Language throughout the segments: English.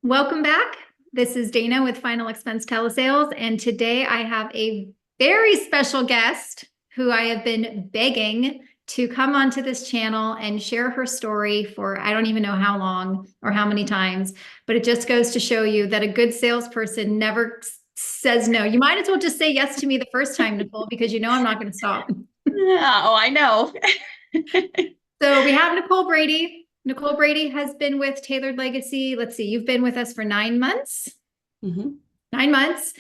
Welcome back. This is Dana with Final Expense Telesales, and today I have a very special guest who I have been begging to come onto this channel and share her story for I don't even know how long or how many times, but it just goes to show you that a good salesperson never says no. You might as well just say yes to me the first time, Nicole, because you know I'm not going to stop. Yeah, oh, I know. So we have Nicole Brady. Nicole Brady has been with Tailored Legacy. Let's see, you've been with us for 9 months. Mhm. 9 months.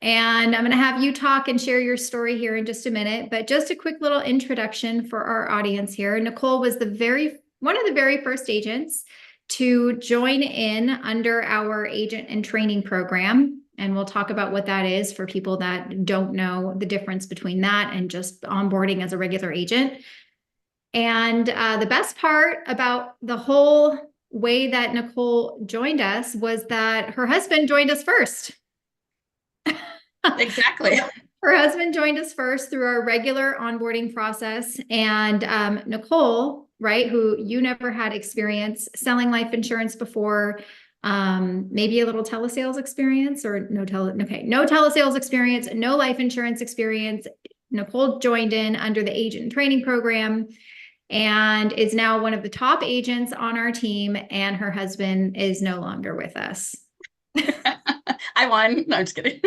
And I'm going to have you talk and share your story here in just a minute. But just a quick little introduction for our audience here. Nicole was one of the very first agents to join in under our agent and training program. And we'll talk about what that is for people that don't know the difference between that and just onboarding as a regular agent. And the best part about the whole way that Nicole joined us was that her husband joined us first. Exactly. Her husband joined us first through our regular onboarding process. And Nicole, right, who you never had experience selling life insurance before, maybe a little telesales experience or no telesales experience, no life insurance experience. Nicole joined in under the agent training program and is now one of the top agents on our team. And her husband is no longer with us. I won. No, I'm just kidding.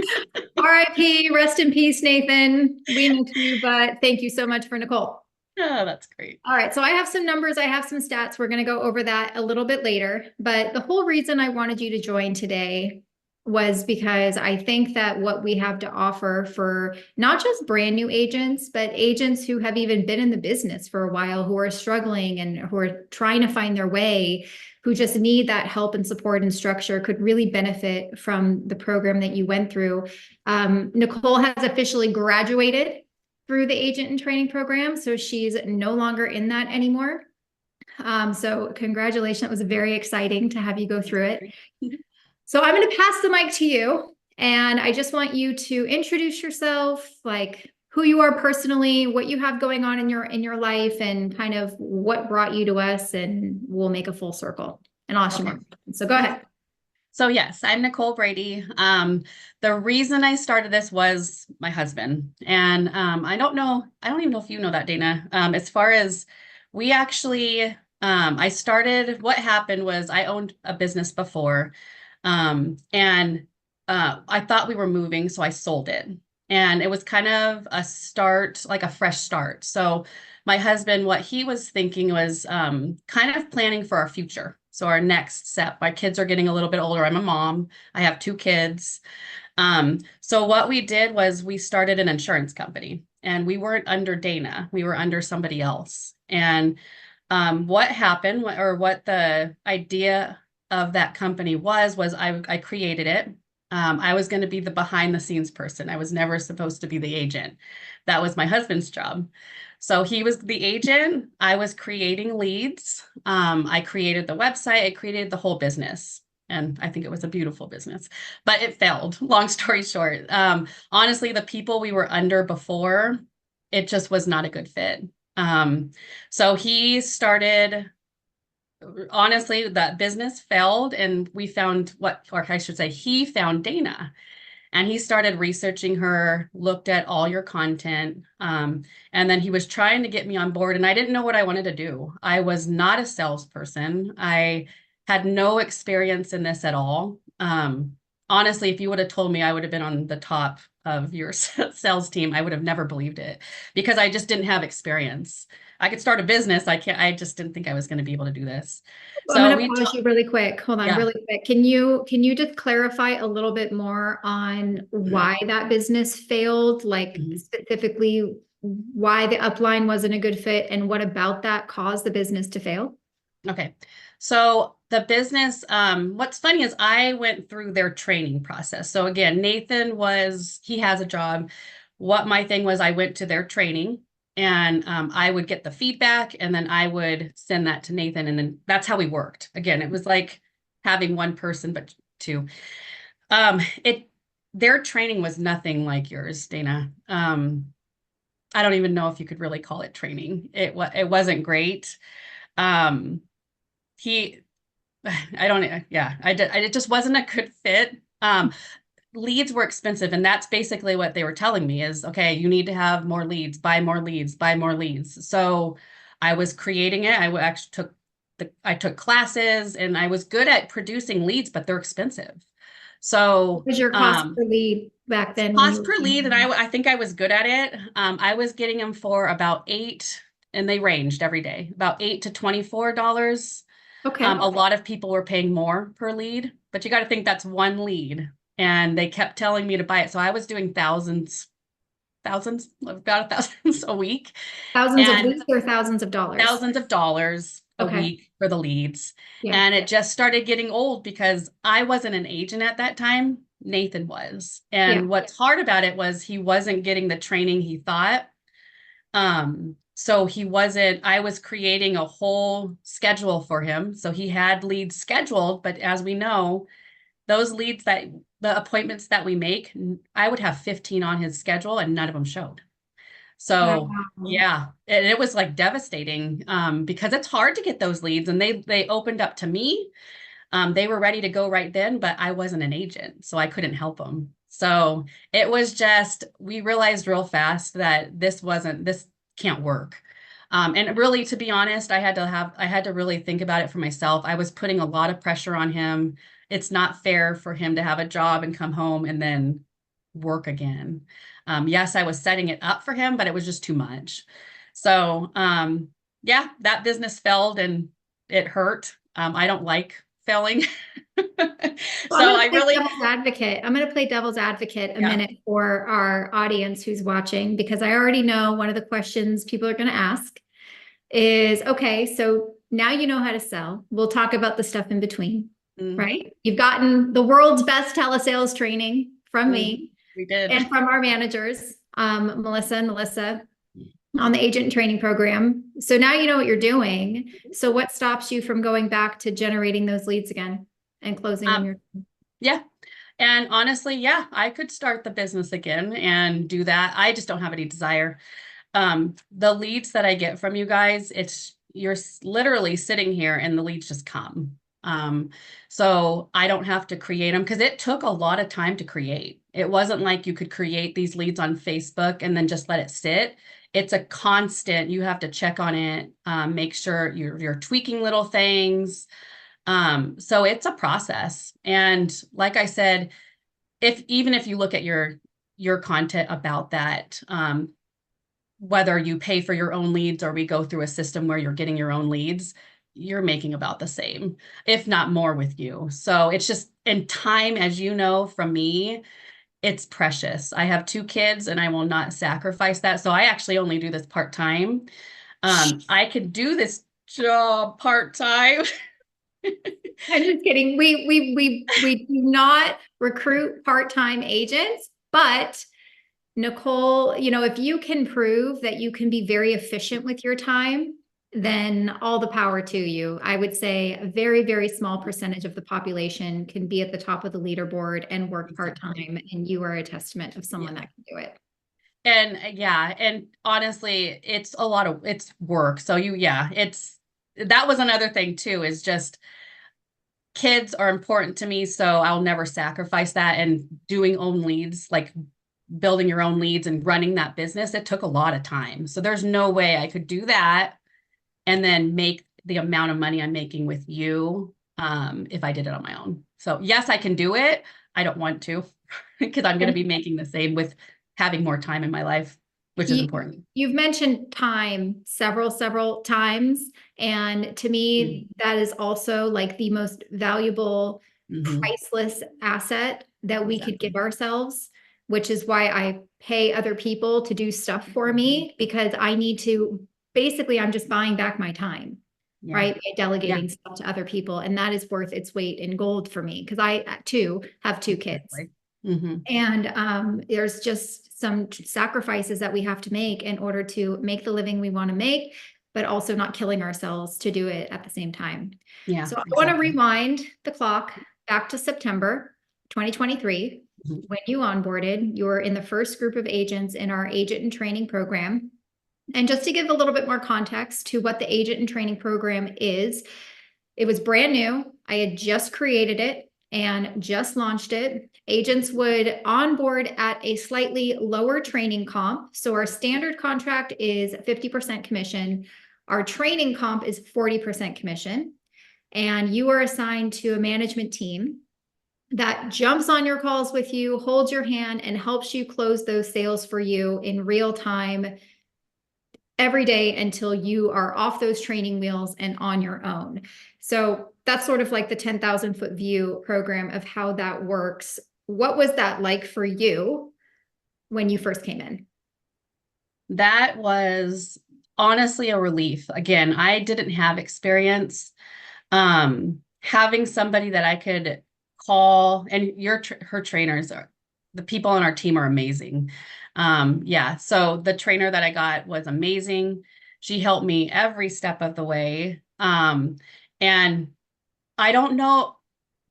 RIP, rest in peace, Nathan. We miss you, but thank you so much for Nicole. Oh, that's great. All right, so I have some numbers, I have some stats. We're going to go over that a little bit later. But the whole reason I wanted you to join today was because I think that what we have to offer for not just brand new agents, but agents who have even been in the business for a while, who are struggling and who are trying to find their way, who just need that help and support and structure, could really benefit from the program that you went through. Nicole has officially graduated through the agent and training program, so she's no longer in that anymore. So congratulations. It was very exciting to have you go through it. So I'm going to pass the mic to you, and I just want you to introduce yourself, like who you are personally, what you have going on in your life, and kind of what brought you to us, and we'll make a full circle. And I'll ask you Okay. more. So go ahead. So yes, I'm Nicole Brady. The reason I started this was my husband. And I don't even know if you know that, Dana. As far as we actually, what happened was I owned a business before. And I thought we were moving, so I sold it. And it was kind of a start, like a fresh start. So my husband, what he was thinking was kind of planning for our future. So our next step, my kids are getting a little bit older. I'm a mom. I have 2 kids. So what we did was we started an insurance company, and we weren't under Dana. We were under somebody else. And what happened, or what the idea of that company was I created it. I was going to be the behind the scenes person. I was never supposed to be the agent. That was my husband's job. So he was the agent. I was creating leads. I created the website. I created the whole business. And I think it was a beautiful business, but it failed. Long story short, honestly, the people we were under before, it just was not a good fit. So he started, honestly, that business failed, and we found or I should say, he found Dana, and he started researching her, looked at all your content. And then he was trying to get me on board, and I didn't know what I wanted to do. I was not a salesperson. I had no experience in this at all. Honestly, if you would have told me I would have been on the top of your sales team, I would have never believed it, because I just didn't have experience. I could start a business. I just didn't think I was going to be able to do this. I'm So going to pause you really quick. Hold on, yeah. really quick. Can you just clarify a little bit more on why that business failed? Like Mhm. specifically why the upline wasn't a good fit and what about that caused the business to fail? Okay. So the business, what's funny is I went through their training process. So again, he has a job. What my thing was, I went to their training, and I would get the feedback, and then I would send that to Nathan. And then that's how we worked. Again, it was like having one person, but two. Um, it, their training was nothing like yours, Dana. I don't even know if you could really call it training. It wasn't great. Um, he I don't, yeah, it just wasn't a good fit. Leads were expensive, and that's basically what they were telling me is, okay, you need to have more leads, buy more leads, buy more leads. So I was creating it. Actually I took classes, and I was good at producing leads, but they're expensive. What So, was your cost per lead back then when you cost were per lead, and doing I think I was good at it. I was getting them for about and they ranged every day, about $8 to $24. that? Okay. A lot of people were paying more per lead, but you got to think that's one lead. And they kept telling me to buy it. So I was doing thousands, about thousands a week, Thousands of and leads or thousands of dollars? thousands of dollars a Okay. week for the leads. Yeah. And it just started getting old because I wasn't an agent at that time. Nathan was. Yeah. And what's hard about it was he wasn't getting the training he thought. So he wasn't, I was creating a whole schedule for him. So he had leads scheduled, but as we know, those leads the appointments that we make, I would have 15 on his schedule and none of them showed. So Wow. yeah, and it was like devastating, because it's hard to get those leads, and they opened up to me. They were ready to go right then, but I wasn't an agent, so I couldn't help them. So it was just, we realized real fast that this can't work. And really, to be honest, I had to really think about it for myself. I was putting a lot of pressure on him. It's not fair for him to have a job and come home and then work again. Yes, I was setting it up for him, but it was just too much. So, yeah, that business failed and it hurt. I don't like failing. Well, I'm So going I to play really, devil's advocate. I'm going to play devil's advocate a yeah. minute for our audience who's watching, because I already know one of the questions people are going to ask is, okay, so now you know how to sell. We'll talk about the stuff in between, Mm, right? You've gotten the world's best telesales training from me we did. and from our managers, Melissa and Melissa, on the agent training program. So now you know what you're doing. So what stops you from going back to generating those leads again and closing on your? Yeah. And honestly, yeah, I could start the business again and do that. I just don't have any desire. The leads that I get from you guys, you're literally sitting here and the leads just come. So I don't have to create them because it took a lot of time to create. It wasn't like you could create these leads on Facebook and then just let it sit. It's a constant, you have to check on it, make sure you're tweaking little things. So it's a process. And like I said, even if you look at your content about that, whether you pay for your own leads or we go through a system where you're getting your own leads, you're making about the same, if not more with you. So it's just, in time, as you know, from me, it's precious. I have 2 kids and I will not sacrifice that. So I actually only do this part-time. I could do this job part-time. I'm just kidding. We do not recruit part-time agents, but Nicole, if you can prove that you can be very efficient with your time, then all the power to you. I would say a very, very small percentage of the population can be at the top of the leaderboard and work part-time, and you are a testament of someone that can do it. And yeah, and honestly, it's work. So that was another thing too, is just kids are important to me. So I'll never sacrifice that. And doing own leads, like building your own leads and running that business, it took a lot of time. So there's no way I could do that and then make the amount of money I'm making with you, if I did it on my own. So yes, I can do it. I don't want to because I'm going to be making the same with having more time in my life, which is important. You've mentioned time several times. And to me, that is also like the most valuable, priceless asset that we could give ourselves, which is why I pay other people to do stuff for me, because I need to, basically, I'm just buying back my time, right? By delegating stuff to other people. And that is worth its weight in gold for me, because I too have 2 kids. And there's just some sacrifices that we have to make in order to make the living we want to make, but also not killing ourselves to do it at the same time. Yeah. So I want to rewind the clock back to September 2023. When you onboarded, you were in the first group of agents in our agent and training program. And just to give a little bit more context to what the agent and training program is, It was brand new. I had just created it and just launched it. Agents would onboard at a slightly lower training comp. So our standard contract is 50% commission. Our training comp is 40% commission. And you are assigned to a management team that jumps on your calls with you, holds your hand, and helps you close those sales for you in real time every day until you are off those training wheels and on your own. So that's sort of like the 10,000-foot view program of how that works. What was that like for you when you first came in? That was honestly a relief. Again, I didn't have experience. Having somebody that I could call, and her trainers are, the people on our team are amazing. Yeah, so the trainer that I got was amazing. She helped me every step of the way. And I don't know,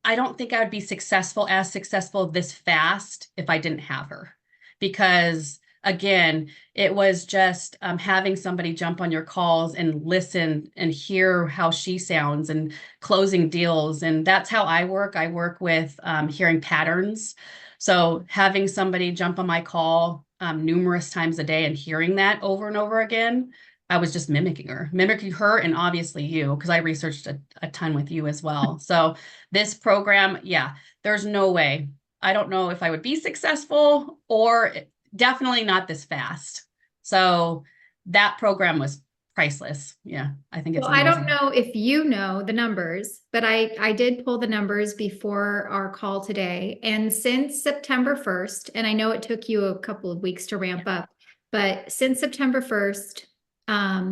I don't think I would be as successful this fast if I didn't have her. Because again, it was just having somebody jump on your calls and listen and hear how she sounds and closing deals. And that's how I work. I work with hearing patterns. So having somebody jump on my call numerous times a day and hearing that over and over again, I was just mimicking her and obviously you, because I researched a ton with you as well. So this program, yeah, there's no way. I don't know if I would be successful or definitely not this fast. So that program was priceless. Yeah, I think it's Well, I don't amazing. know if you know the numbers, but I did pull the numbers before our call today. And since September 1st, and I know it took you a couple of weeks to ramp up, but since September 1st,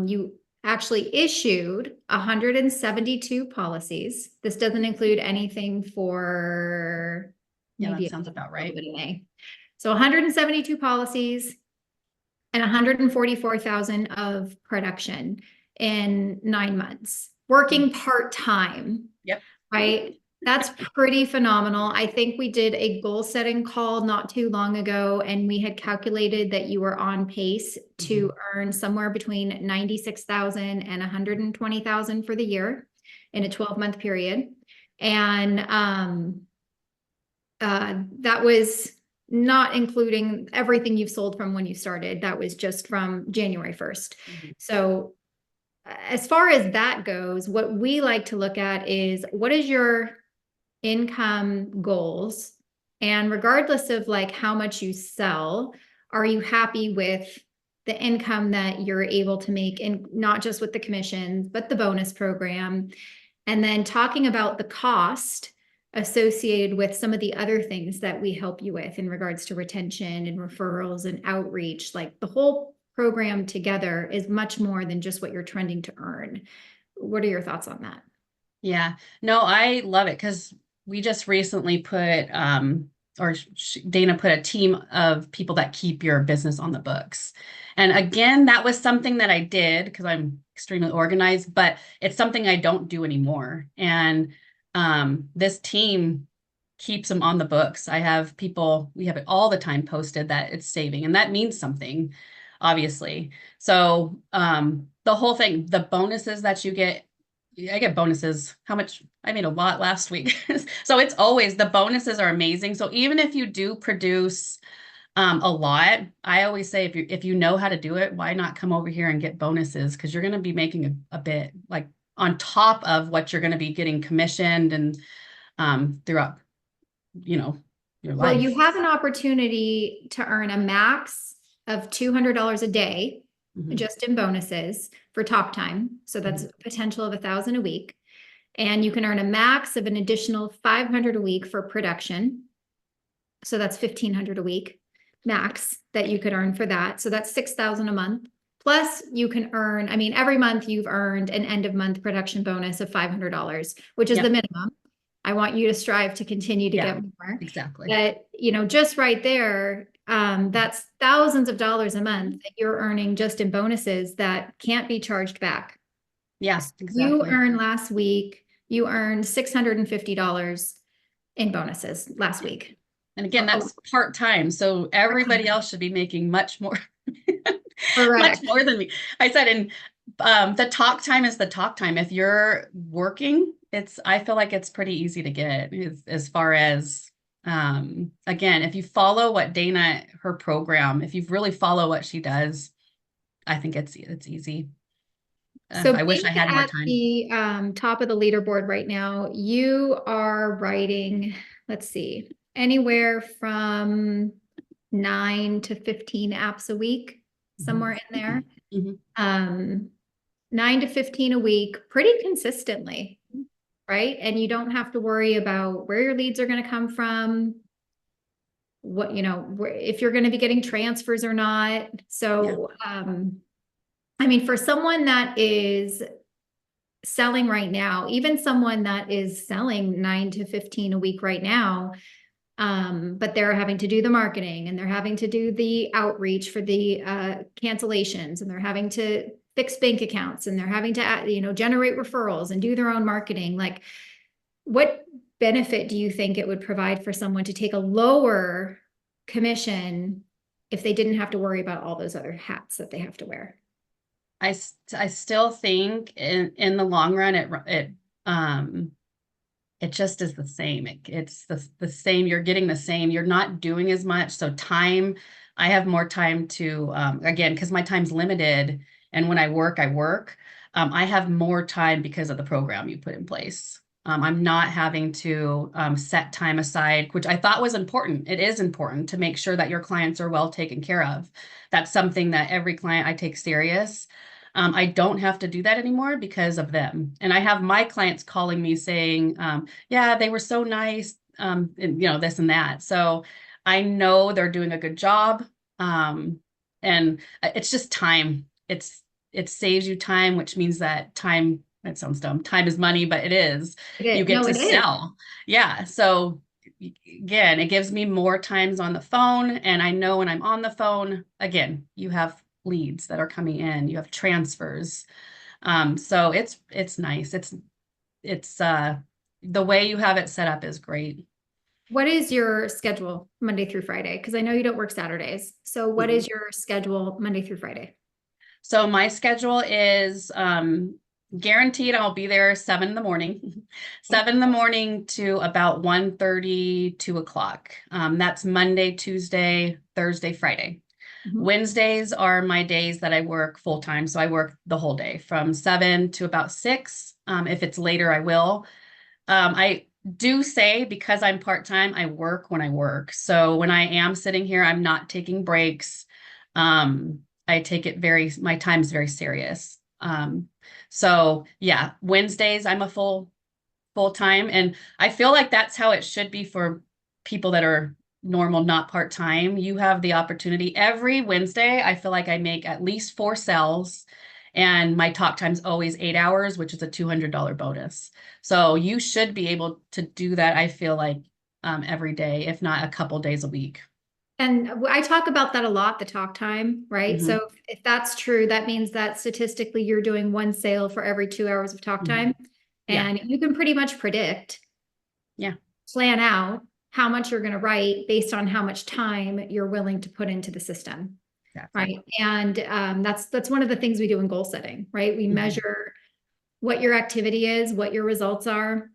you actually issued 172 policies. This doesn't include anything for Yeah, maybe that sounds about right. So 172 policies and 144,000 of production in 9 months, working part-time, Yep. right? That's pretty phenomenal. I think we did a goal setting call not too long ago, and we had calculated that you were on pace to earn somewhere between 96,000 and 120,000 for the year in a 12-month period. And that was not including everything you've sold from when you started. That was just from January 1st. So as far as that goes, what we like to look at is what is your income goals? And regardless of like how much you sell, are you happy with the income that you're able to make, and not just with the commissions, but the bonus program? And then talking about the cost associated with some of the other things that we help you with in regards to retention and referrals and outreach. Like the whole program together is much more than just what you're trending to earn. What are your thoughts on that? Yeah, no, I love it because we just recently put, Dana put a team of people that keep your business on the books. And again, that was something that I did because I'm extremely organized, but it's something I don't do anymore. And this team keeps them on the books. I have people, we have it all the time posted that it's saving, and that means something, obviously. So the whole thing, the bonuses that you get, I get bonuses. How much? I made a lot last week. So it's always, the bonuses are amazing. So even if you do produce a lot, I always say if you know how to do it, why not come over here and get bonuses? Because you're going to be making a bit like on top of what you're going to be getting commissioned and throughout, your Well, life. you have an opportunity to earn a max of $200 a day just in bonuses for talk time. So that's a potential of 1,000 a week. And you can earn a max of an additional 500 a week for production. So that's 1,500 a week max that you could earn for that. So that's 6,000 a month. Plus you can earn, I mean, every month you've earned an end of month production bonus of $500, which is the minimum. I want you to strive to continue to get more. Exactly. But, just right there, that's thousands of dollars a month that you're earning just in bonuses that can't be charged back. Yeah, You exactly. earned last week, you earned $650 in bonuses last week. And again, that's part-time. So everybody else should be making much more, much more than me. I said, and the talk time is the talk time. If you're working, I feel like it's pretty easy to get as far as, again, if you follow what her program, if you really follow what she does, I think it's easy. So I wish being I had more at time. the top of the leaderboard right now, you are writing, let's see, anywhere from 9 to 15 apps a week, somewhere in there. Mhm. 9 to 15 a week, pretty consistently, right? And you don't have to worry about where your leads are going to come from, what, if you're going to be getting transfers or not. Yeah. So, I mean, for someone that is selling right now, even someone that is selling 9 to 15 a week right now, but they're having to do the marketing and they're having to do the outreach for the cancellations, and they're having to fix bank accounts, and they're having to generate referrals and do their own marketing. Like, what benefit do you think it would provide for someone to take a lower commission if they didn't have to worry about all those other hats that they have to wear? I still think in the long run, it just is the same. It's the same. You're getting the same. You're not doing as much. So I have more time to, again, because my time's limited. And when I work, I work. I have more time because of the program you put in place. I'm not having to set time aside, which I thought was important. It is important to make sure that your clients are well taken care of. That's something that every client I take serious. I don't have to do that anymore because of them. And I have my clients calling me saying, yeah, they were so nice, and this and that. So I know they're doing a good job. And it's just time. It saves you time, which means that time, that sounds dumb. Time is money, but it is. It You is. get No, to it is. sell. Yeah. So again, it gives me more times on the phone. And I know when I'm on the phone, again, you have leads that are coming in, you have transfers. So it's nice. It's the way you have it set up is great. What is your schedule Monday through Friday? Because I know you don't work Saturdays. So what Mhm. is your schedule Monday through Friday? So my schedule is guaranteed I'll be there 7 in the morning, 7 in the morning to about 1:30, 2 o'clock. That's Monday, Tuesday, Thursday, Friday. Mhm. Wednesdays are my days that I work full time. So I work the whole day from 7 to about 6. If it's later, I will. I do say because I'm part-time, I work when I work. So when I am sitting here, I'm not taking breaks. I take it my time's very serious. So yeah, Wednesdays I'm a full time, and I feel like that's how it should be for people that are normal, not part time. You have the opportunity every Wednesday. I feel like I make at least 4 sales, and my talk time's always 8 hours, which is a $200 bonus. So you should be able to do that. I feel like every day, if not a couple days a week. And I talk about that a lot, the talk time, right? Hmm. So if that's true, that means that statistically you're doing one sale for every 2 hours of talk Hmm. time. Yeah, And you can pretty much predict, yeah, plan out how much you're going to write based on how much time you're willing to put into the system. exactly. Right. And that's one of the things we do in goal setting, right? We Hmm. measure what your activity is, what your results are,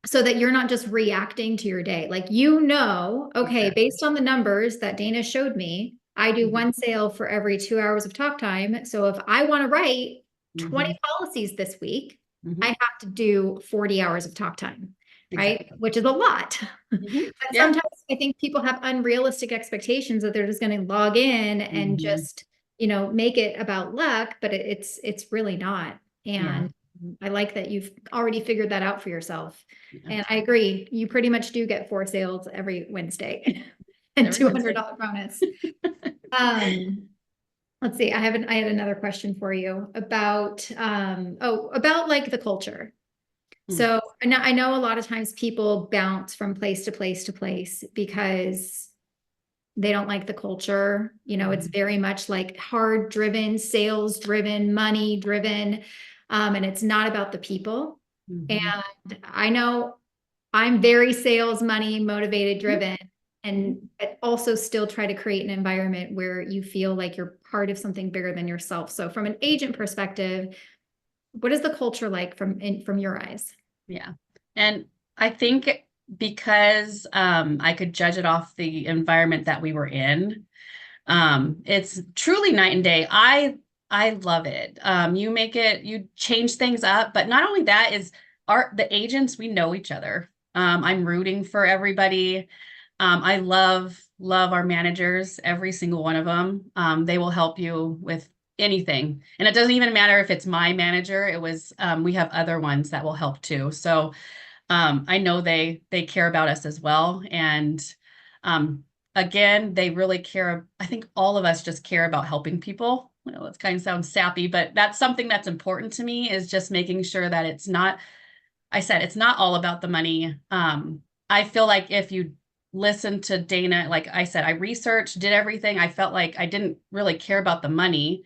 so that you're not just reacting to your day. Like, okay, Exactly. based on the numbers that Dana showed me, I do Hmm. one sale for every 2 hours of talk time. So if I want to write 20 Hmm. policies this week, I Hmm. have to do 40 hours of talk time, right? Exactly. Which is a lot. Hmm. But Yeah. sometimes I think people have unrealistic expectations that they're just going to log in and Hmm. just, make it about luck, but it's really not. Yeah. And I like that you've already figured that out for yourself. Yeah. And I agree, you pretty much do get 4 sales every Wednesday and Every Wednesday. $200 bonus. Um, let's see, I had another question for you about about like the culture. Mm. So I know a lot of times people bounce from place to place to place because they don't like the culture. It's Mhm. very much like hard driven, sales driven, money driven. And it's not about the people. And Mhm. I know I'm very sales, money, motivated, driven, Mhm. and also still try to create an environment where you feel like you're part of something bigger than yourself. So from an agent perspective, what is the culture like from your eyes? Yeah. And I think because I could judge it off the environment that we were in, it's truly night and day. I love it. You change things up, but not only that is the agents, we know each other. I'm rooting for everybody. I love our managers, every single one of them. They will help you with anything. And it doesn't even matter if it's my manager. We have other ones that will help too. So I know they care about us as well. And again, they really care. I think all of us just care about helping people. I know it kind of sounds sappy, but that's something that's important to me, is just making sure that it's not, I said, it's not all about the money. I feel like if you listen to Dana, like I said, I researched, did everything. I felt like I didn't really care about the money.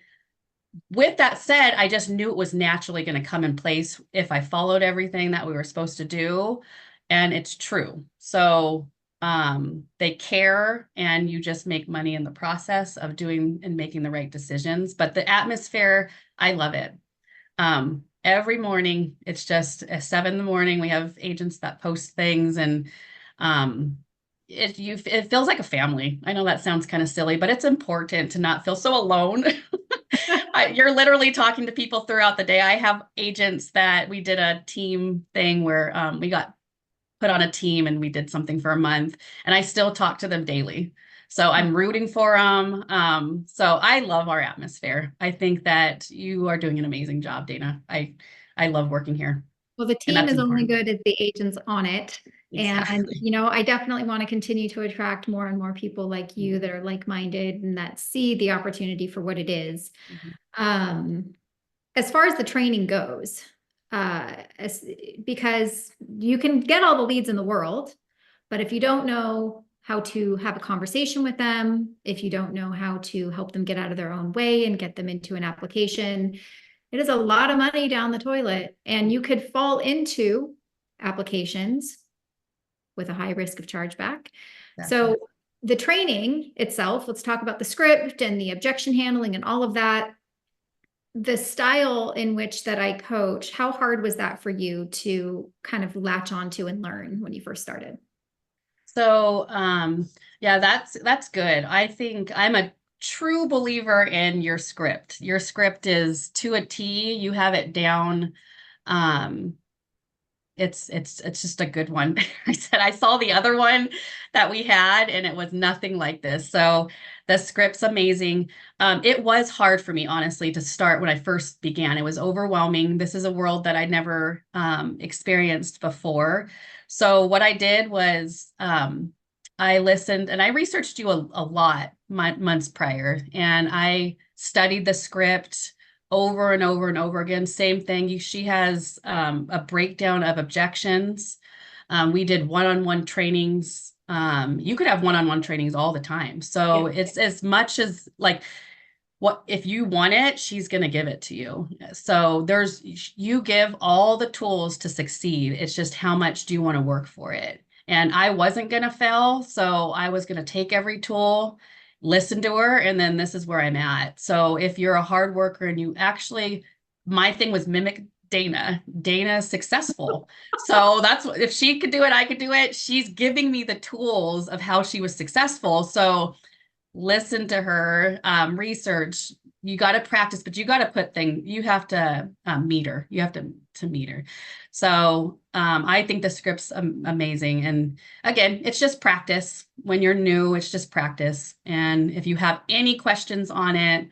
With that said, I just knew it was naturally going to come in place if I followed everything that we were supposed to do. And it's true. So they care, and you just make money in the process of doing and making the right decisions. But the atmosphere, I love it. Every morning, it's just at 7 in the morning, we have agents that post things, and it feels like a family. I know that sounds kind of silly, but it's important to not feel so alone. You're literally talking to people throughout the day. I have agents that we did a team thing where we got put on a team and we did something for a month, and I still talk to them daily. So I'm rooting for them. So I love our atmosphere. I think that you are doing an amazing job, Dana. I love working here, Well, the and team that's is only important. good as the agents on it. And, Exactly. I definitely want to continue to attract more and more people like you that are like-minded and that see the opportunity for what it is. Mhm. Um, as far as the training goes, because you can get all the leads in the world, but if you don't know how to have a conversation with them, if you don't know how to help them get out of their own way and get them into an application, it is a lot of money down the toilet, and you could fall into applications with a high risk of chargeback. Exactly. So the training itself, let's talk about the script and the objection handling and all of that. The style in which that I coach, how hard was that for you to kind of latch onto and learn when you first started? So, yeah, that's good. I think I'm a true believer in your script. Your script is to a T. You have it down. Um, it's just a good one. I said I saw the other one that we had, and it was nothing like this. So the script's amazing. It was hard for me, honestly, to start when I first began. It was overwhelming. This is a world that I never experienced before. So what I did was I listened and I researched you a lot months prior, and I studied the script over and over and over again. Same thing. She has a breakdown of objections. We did one-on-one trainings. You could have one-on-one trainings all the time. So Yeah. it's as much as like what if you want it, she's going to give it to you. So you give all the tools to succeed. It's just how much do you want to work for it? And I wasn't going to fail, so I was going to take every tool, listen to her, and then this is where I'm at. So if you're a hard worker and my thing was mimic Dana. Dana's successful. So that's what, if she could do it, I could do it. She's giving me the tools of how she was successful. So listen to her, research. You got to practice, but you got to you have to meet her. You have to meet her. So I think the script's amazing. And again, it's just practice. When you're new, it's just practice. And if you have any questions on it,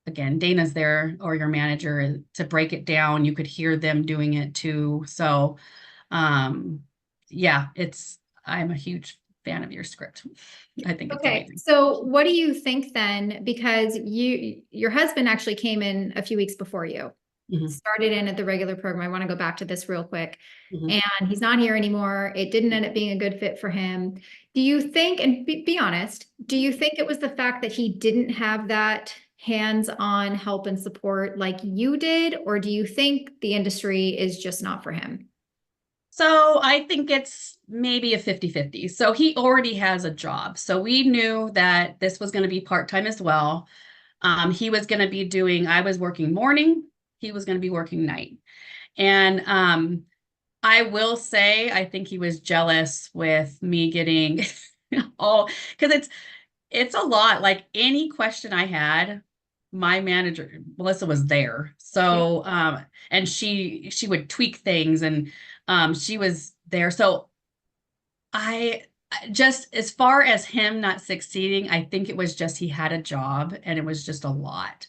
again, Dana's there, or your manager, to break it down. You could hear them doing it too. So um, yeah, I'm a huge fan of your script. I think it's Okay, amazing. so what do you think then? Because your husband actually came in a few weeks before you, Mhm, started in at the regular program. I want to go back to this real quick. mhm. And he's not here anymore. It didn't end up being a good fit for him. Do you think, and be honest, do you think it was the fact that he didn't have that hands-on help and support like you did? Or do you think the industry is just not for him? So I think it's maybe a 50-50. So he already has a job. So we knew that this was going to be part-time as well. He was going to be I was working morning, he was going to be working night. And I will say, I think he was jealous with me getting all, because it's a lot. Like any question I had, my manager, Melissa, was there. Yeah. So, and she would tweak things and she was there. So I just, as far as him not succeeding, I think it was just he had a job and it was just a lot.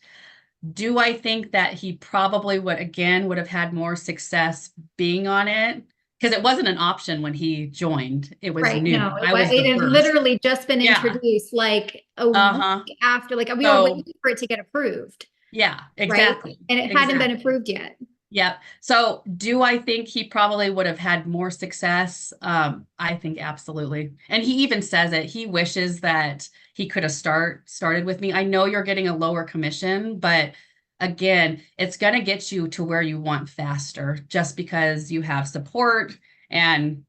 Do I think that he probably would have had more success being on it? Because it wasn't an option when he joined. It was Right. No, new. I was it the had first. literally just been Yeah. introduced like a week Uh-huh. after, like we were So waiting for it to get approved, yeah, right? exactly. And it hadn't been Exactly. approved yet. Yeah. So do I think he probably would have had more success? I think absolutely. And he even says it. He wishes that he could have started with me. I know you're getting a lower commission, but again, it's going to get you to where you want faster just because you have support and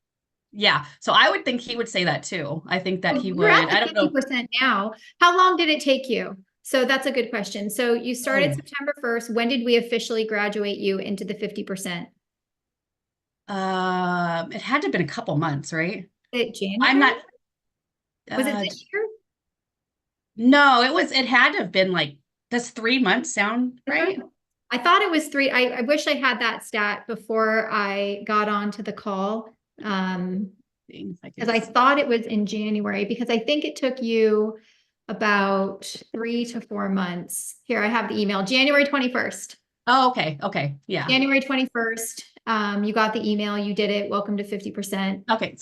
yeah. So I would think he would say that too. I think that Well, he you're at would. the I don't know. 50% now. How long did it take you? So that's a good question. So you started Oh, September 1st. When did we officially graduate you into the 50%? it had to have been a couple months, right? It I'm January? not, Was it uh, this year? No, it had to have been like, does 3 months sound right? I thought it was three. I wish I had that stat before I got onto the call. If I Because could I see. thought it was in January, because I think it took you about 3 to 4 months. Here, I have the email, January 21st. Oh, okay. Okay. Yeah. January 21st, you got the email, you did it. Welcome to 50%. Okay.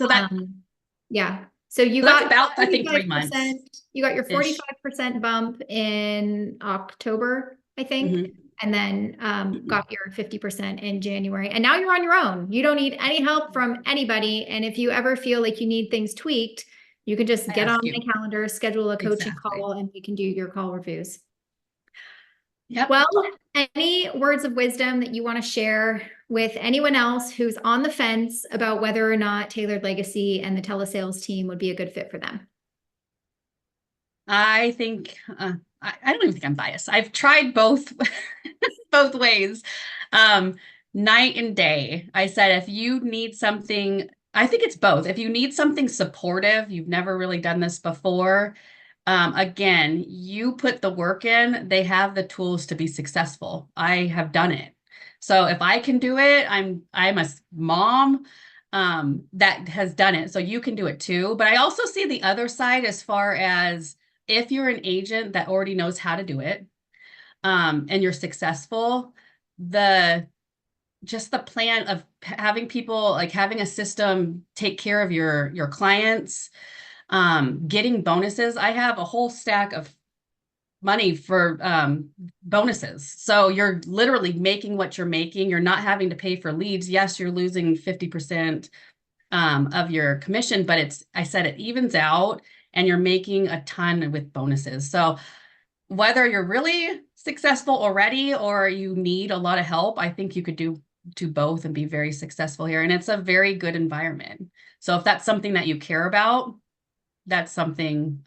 Yeah. So you So that's got about, I think, 45%, 3 months you got your ish. 45% bump in October, I think, Hmm. and then got your 50% in January. And now you're on your own. You don't need any help from anybody. And if you ever feel like you need things tweaked, you can just I get on ask you. my calendar, schedule a coaching Exactly. call, and we can do your call reviews. Yep. Well, any words of wisdom that you want to share with anyone else who's on the fence about whether or not Tailored Legacy and the telesales team would be a good fit for them? I think, I don't even think I'm biased. I've tried both, both ways. Um, Night and day. I said, if you need something, I think it's both. If you need something supportive, you've never really done this before. Again, you put the work in, they have the tools to be successful. I have done it. So if I can do it, I'm a mom that has done it. So you can do it too. But I also see the other side as far as if you're an agent that already knows how to do it, and you're successful, the just the plan of having people like having a system take care of your clients, getting bonuses. I have a whole stack of money for bonuses. So you're literally making what you're making. You're not having to pay for leads. Yes, you're losing 50% of your commission, but I said it evens out and you're making a ton with bonuses. So whether you're really successful already or you need a lot of help, I think you could do both and be very successful here. And it's a very good environment. So if that's something that you care about, that's something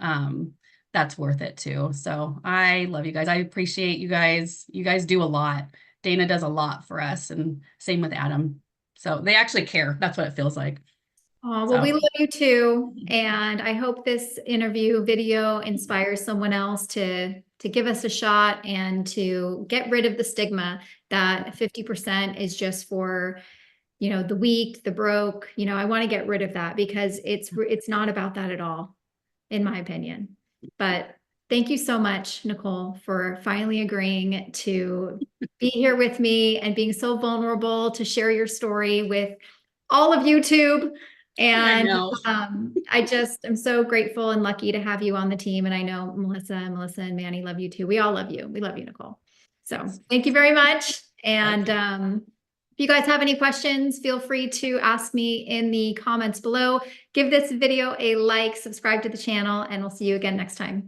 that's worth it too. So I love you guys. I appreciate you guys. You guys do a lot. Dana does a lot for us, and same with Adam. So they actually care. That's what it feels like. Oh, well, we So love you too. And I hope this interview video inspires someone else to give us a shot and to get rid of the stigma that 50% is just for, the weak, the broke. I want to get rid of that because it's not about that at all, in my opinion. But thank you so much, Nicole, for finally agreeing to be here with me and being so vulnerable to share your story with all of YouTube. I And know. I just am so grateful and lucky to have you on the team. And I know Melissa and Manny love you too. We all love you. We love you, Nicole. So thank you very much. And Okay. if you guys have any questions, feel free to ask me in the comments below. Give this video a like, subscribe to the channel, and we'll see you again next time.